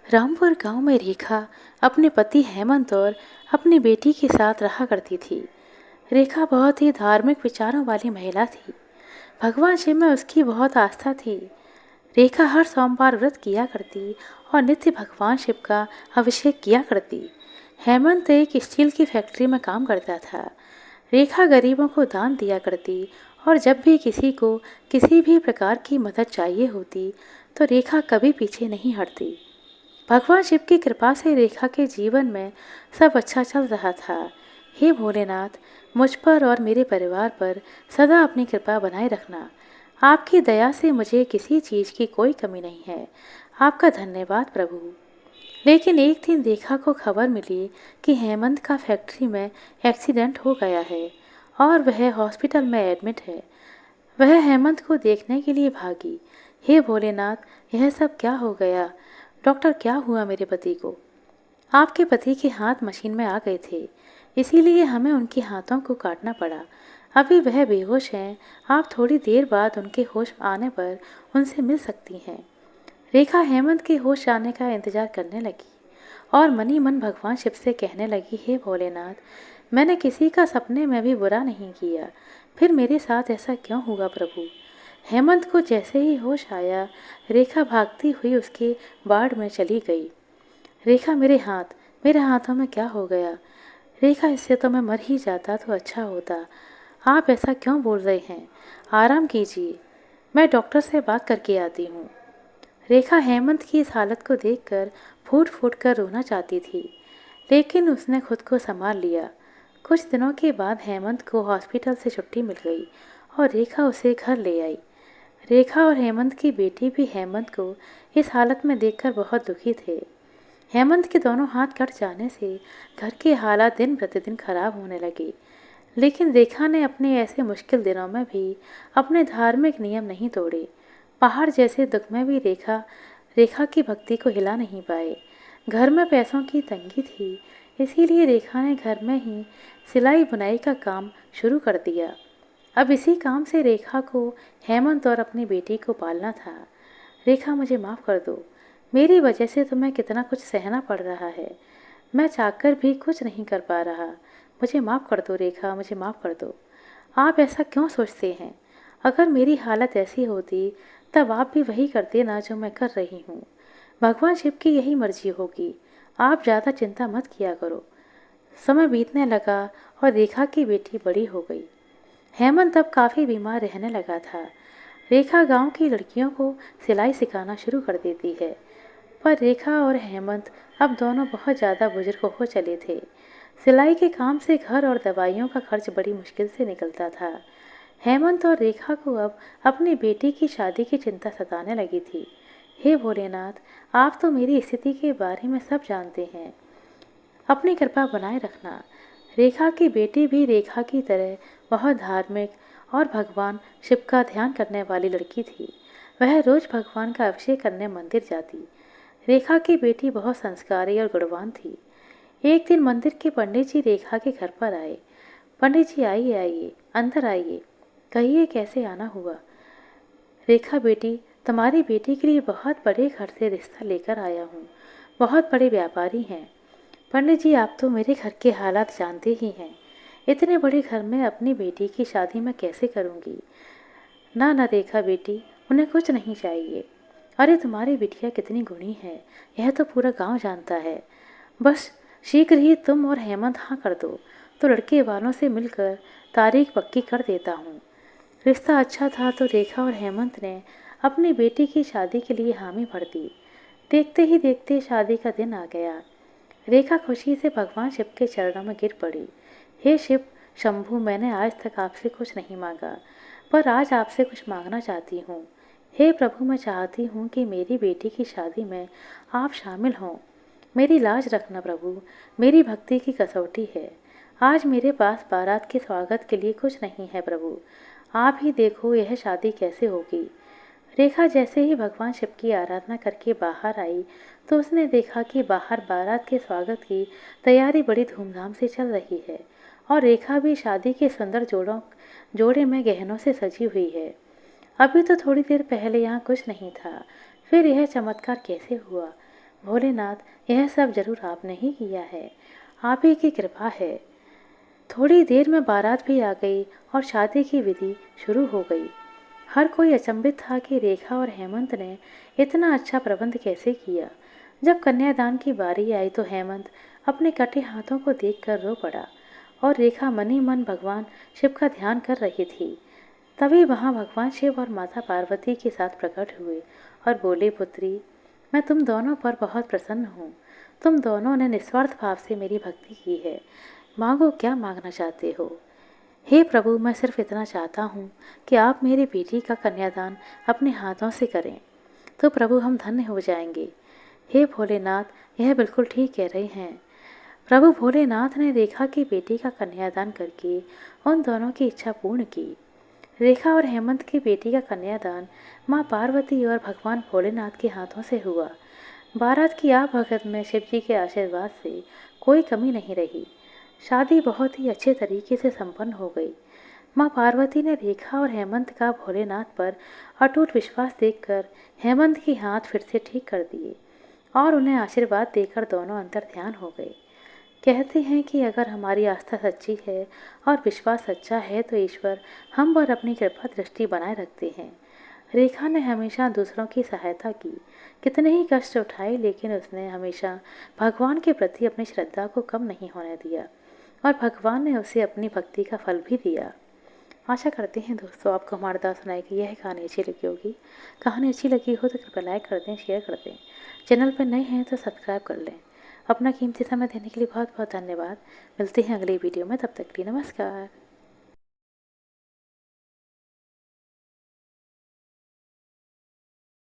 रामपुर गांव में रेखा अपने पति हेमंत और अपनी बेटी के साथ रहा करती थी। रेखा बहुत ही धार्मिक विचारों वाली महिला थी। भगवान शिव में उसकी बहुत आस्था थी। रेखा हर सोमवार व्रत किया करती और नित्य भगवान शिव का अभिषेक किया करती। हेमंत एक स्टील की फैक्ट्री में काम करता था। रेखा गरीबों को दान दिया करती और जब भी किसी को किसी भी प्रकार की मदद चाहिए होती तो रेखा कभी पीछे नहीं हटती। भगवान शिव की कृपा से रेखा के जीवन में सब अच्छा चल रहा था। हे भोलेनाथ, मुझ पर और मेरे परिवार पर सदा अपनी कृपा बनाए रखना। आपकी दया से मुझे किसी चीज़ की कोई कमी नहीं है। आपका धन्यवाद प्रभु। लेकिन एक दिन रेखा को खबर मिली कि हेमंत का फैक्ट्री में एक्सीडेंट हो गया है और वह हॉस्पिटल में एडमिट है। वह हेमंत को देखने के लिए भागी। हे भोलेनाथ, यह सब क्या हो गया? डॉक्टर, क्या हुआ मेरे पति को? आपके पति के हाथ मशीन में आ गए थे, इसीलिए हमें उनके हाथों को काटना पड़ा। अभी वह बेहोश हैं। आप थोड़ी देर बाद उनके होश आने पर उनसे मिल सकती हैं। रेखा हेमंत के होश आने का इंतजार करने लगी और मनी मन भगवान शिव से कहने लगी, हे भोलेनाथ, मैंने किसी का सपने में भी बुरा नहीं किया, फिर मेरे साथ ऐसा क्यों हुआ प्रभु? हेमंत को जैसे ही होश आया, रेखा भागती हुई उसके वार्ड में चली गई। रेखा, मेरे हाथों में क्या हो गया? रेखा, इससे तो मैं मर ही जाता तो अच्छा होता। आप ऐसा क्यों बोल रहे हैं? आराम कीजिए, मैं डॉक्टर से बात करके आती हूँ। रेखा हेमंत की इस हालत को देखकर फूट फूट कर रोना चाहती थी, लेकिन उसने खुद को संभाल लिया। कुछ दिनों के बाद हेमंत को हॉस्पिटल से छुट्टी मिल गई और रेखा उसे घर ले आई। रेखा और हेमंत की बेटी भी हेमंत को इस हालत में देखकर बहुत दुखी थे। हेमंत के दोनों हाथ कट जाने से घर के हालात दिन प्रतिदिन खराब होने लगे, लेकिन रेखा ने अपने ऐसे मुश्किल दिनों में भी अपने धार्मिक नियम नहीं तोड़े। पहाड़ जैसे दुख में भी रेखा रेखा की भक्ति को हिला नहीं पाए। घर में पैसों की तंगी थी, इसीलिए रेखा ने घर में ही सिलाई बुनाई का काम शुरू कर दिया। अब इसी काम से रेखा को हेमंत और अपनी बेटी को पालना था। रेखा, मुझे माफ़ कर दो। मेरी वजह से तुम्हें कितना कुछ सहना पड़ रहा है। मैं चाहकर भी कुछ नहीं कर पा रहा। मुझे माफ़ कर दो रेखा, मुझे माफ़ कर दो। आप ऐसा क्यों सोचते हैं? अगर मेरी हालत ऐसी होती तब आप भी वही करते ना जो मैं कर रही हूँ। भगवान शिव की यही मर्जी होगी। आप ज़्यादा चिंता मत किया करो। समय बीतने लगा और रेखा की बेटी बड़ी हो गई। हेमंत अब काफ़ी बीमार रहने लगा था। रेखा गांव की लड़कियों को सिलाई सिखाना शुरू कर देती है, पर रेखा और हेमंत अब दोनों बहुत ज़्यादा बुजुर्ग हो चले थे। सिलाई के काम से घर और दवाइयों का खर्च बड़ी मुश्किल से निकलता था। हेमंत और रेखा को अब अपनी बेटी की शादी की चिंता सताने लगी थी। हे भोलेनाथ, आप तो मेरी स्थिति के बारे में सब जानते हैं। अपनी कृपा बनाए रखना। रेखा की बेटी भी रेखा की तरह बहुत धार्मिक और भगवान शिव का ध्यान करने वाली लड़की थी। वह रोज भगवान का अभिषेक करने मंदिर जाती। रेखा की बेटी बहुत संस्कारी और गुणवान थी। एक दिन मंदिर के पंडित जी रेखा के घर पर आए। पंडित जी, आइए आइए, अंदर आइए, कहिए कैसे आना हुआ? रेखा बेटी, तुम्हारी बेटी के लिए बहुत बड़े घर से रिश्ता लेकर आया हूँ। बहुत बड़े व्यापारी हैं। पंडित जी, आप तो मेरे घर के हालात जानते ही हैं। इतने बड़े घर में अपनी बेटी की शादी मैं कैसे करूँगी? ना ना रेखा बेटी, उन्हें कुछ नहीं चाहिए। अरे, तुम्हारी बिटिया कितनी गुणी है, यह तो पूरा गांव जानता है। बस शीघ्र ही तुम और हेमंत हाँ कर दो तो लड़के वालों से मिलकर तारीख पक्की कर देता हूँ। रिश्ता अच्छा था तो रेखा और हेमंत ने अपनी बेटी की शादी के लिए हामी भर दी। देखते ही देखते शादी का दिन आ गया। रेखा खुशी से भगवान शिव के चरणों में गिर पड़ी। हे शिव शंभु, मैंने आज तक आपसे कुछ नहीं मांगा, पर आज आपसे कुछ मांगना चाहती हूँ। हे प्रभु, मैं चाहती हूँ कि मेरी बेटी की शादी में आप शामिल हों। मेरी लाज रखना प्रभु, मेरी भक्ति की कसौटी है। आज मेरे पास बारात के स्वागत के लिए कुछ नहीं है प्रभु। आप ही देखो यह शादी कैसे होगी। रेखा जैसे ही भगवान शिव की आराधना करके बाहर आई तो उसने देखा कि बाहर बारात के स्वागत की तैयारी बड़ी धूमधाम से चल रही है और रेखा भी शादी के सुंदर जोड़े में गहनों से सजी हुई है। अभी तो थोड़ी देर पहले यहाँ कुछ नहीं था, फिर यह चमत्कार कैसे हुआ? भोलेनाथ, यह सब जरूर आपने ही किया है, आप ही की कृपा है। थोड़ी देर में बारात भी आ गई और शादी की विधि शुरू हो गई। हर कोई अचंभित था कि रेखा और हेमंत ने इतना अच्छा प्रबंध कैसे किया। जब कन्यादान की बारी आई तो हेमंत अपने कटे हाथों को देखकर रो पड़ा और रेखा मन ही मन भगवान शिव का ध्यान कर रही थी। तभी वहाँ भगवान शिव और माता पार्वती के साथ प्रकट हुए और बोले, पुत्री, मैं तुम दोनों पर बहुत प्रसन्न हूँ। तुम दोनों ने निस्वार्थ भाव से मेरी भक्ति की है। मांगो, क्या मांगना चाहते हो? हे प्रभु, मैं सिर्फ इतना चाहता हूँ कि आप मेरी बेटी का कन्यादान अपने हाथों से करें, तो प्रभु हम धन्य हो जाएंगे। हे भोलेनाथ, यह बिल्कुल ठीक कह रहे हैं। प्रभु भोलेनाथ ने रेखा की बेटी का कन्यादान करके उन दोनों की इच्छा पूर्ण की। रेखा और हेमंत की बेटी का कन्यादान माँ पार्वती और भगवान भोलेनाथ के हाथों से हुआ। बारात की आभगत में शिव जी के आशीर्वाद से कोई कमी नहीं रही। शादी बहुत ही अच्छे तरीके से संपन्न हो गई। माँ पार्वती ने रेखा और हेमंत का भोलेनाथ पर अटूट विश्वास देखकर हेमंत के हाथ फिर से ठीक कर दिए और उन्हें आशीर्वाद देकर दोनों अंतर ध्यान हो गए। कहते हैं कि अगर हमारी आस्था सच्ची है और विश्वास सच्चा है तो ईश्वर हम पर अपनी कृपा दृष्टि बनाए रखते हैं। रेखा ने हमेशा दूसरों की सहायता की, कितने ही कष्ट उठाए, लेकिन उसने हमेशा भगवान के प्रति अपनी श्रद्धा को कम नहीं होने दिया और भगवान ने उसे अपनी भक्ति का फल भी दिया। आशा करते हैं दोस्तों आपको हमारे द्वारा सुनाई गई यह कहानी अच्छी लगी होगी। कहानी अच्छी लगी हो तो कृपया लाइक कर दें, शेयर कर दें। चैनल पर नए हैं तो सब्सक्राइब कर लें। अपना कीमती समय देने के लिए बहुत बहुत धन्यवाद। मिलते हैं अगली वीडियो में, तब तक के लिए नमस्कार।